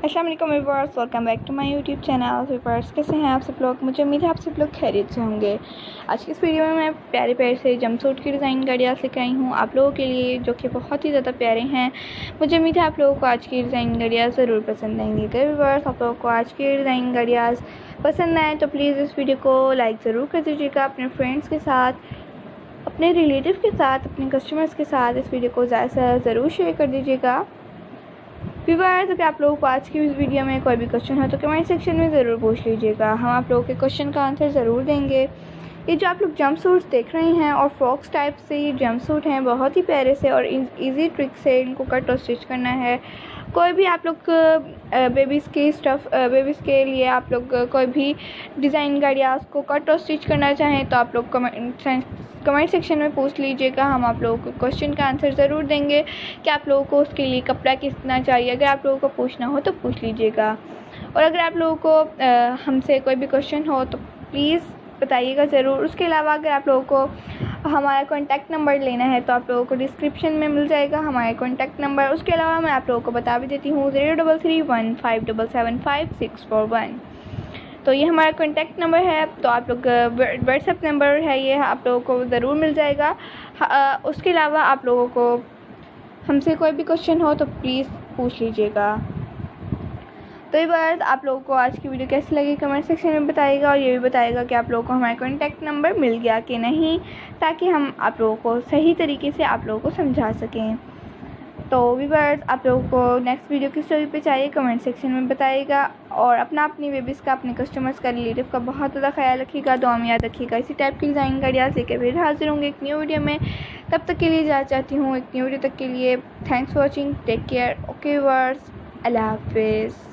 अस्सलाम वालेकुम viewers, welcome back to my YouTube channel. Viewers, कैसे हैं आप सब लोग? मुझे उम्मीद है आप सब लोग खैरियत से होंगे। आज की इस वीडियो में मैं प्यारे प्यारे से जंपसूट की डिज़ाइन गाड़ियास लेकर आई हूँ आप लोगों के लिए, जो कि बहुत ही ज़्यादा प्यारे हैं। मुझे उम्मीद है आप लोगों को आज की डिज़ाइन गाड़ियाँ ज़रूर पसंद आएंगी। अगर व्यूअर्स आप लोगों को आज की डिज़ाइन गाड़ियाँ पसंद आए तो प्लीज़ इस वीडियो को लाइक ज़रूर कर दीजिएगा। अपने फ्रेंड्स के साथ, अपने रिलेटिव के साथ, अपने कस्टमर्स के साथ इस वीडियो को ज़्यादा से ज़्यादा ज़रूर शेयर कर दीजिएगा। व्यूअर्स, अगर आप लोगों को आज की इस वीडियो में कोई भी क्वेश्चन है तो कमेंट सेक्शन में ज़रूर पूछ लीजिएगा। हम आप लोगों के क्वेश्चन का आंसर ज़रूर देंगे। ये जो आप लोग जंप सूट्स देख रहे हैं और फ्रॉक्स टाइप से ये जंप सूट हैं, बहुत ही प्यारे से और इजी ट्रिक से इनको कट और स्टिच करना है। कोई भी आप लोग बेबीज़ के लिए आप लोग कोई भी डिज़ाइन गाड़ियाँ उसको कट और स्टिच करना चाहें तो आप लोग कमेंट सेक्शन में पूछ लीजिएगा। हम आप लोगों को क्वेश्चन का आंसर ज़रूर देंगे कि आप लोगों को उसके लिए कपड़ा कितना चाहिए। अगर आप लोगों को पूछना हो तो पूछ लीजिएगा। और अगर आप लोगों को हमसे कोई भी क्वेश्चन हो तो प्लीज़ बताइएगा ज़रूर। उसके अलावा अगर आप लोगों को हमारा कॉन्टैक्ट नंबर लेना है तो आप लोगों को डिस्क्रिप्शन में मिल जाएगा हमारा कॉन्टैक्ट नंबर। उसके अलावा मैं आप लोगों को बता भी देती हूँ 0331577641। तो ये हमारा कॉन्टैक्ट नंबर है, तो आप लोग व्हाट्सएप नंबर है, ये आप लोगों को ज़रूर मिल जाएगा। उसके अलावा आप लोगों को हमसे कोई भी क्वेश्चन हो तो प्लीज़ पूछ लीजिएगा। तो ये बात आप लोगों को आज की वीडियो कैसी लगी कमेंट सेक्शन में बताइएगा, और ये भी बताइएगा कि आप लोगों को हमारा कॉन्टैक्ट नंबर मिल गया कि नहीं, ताकि हम आप लोगों को सही तरीके से आप लोगों को समझा सकें। तो व्यूअर्स, आप लोगों को नेक्स्ट वीडियो किस टॉपिक पे चाहिए कमेंट सेक्शन में बताइएगा। और अपनी बेबीज़ का, अपने कस्टमर्स का, रिलेटिव का बहुत ज़्यादा ख्याल रखिएगा, दुआ में याद रखिएगा। इसी टाइप की डिज़ाइन गाड़ियाँ लेकर फिर हाजिर होंगे एक न्यू वीडियो में। तब तक के लिए जा चाहती हूँ एक न्यू वीडियो तक के लिए thanks for watching, take care, okay viewers, अल्लाह हाफिज़।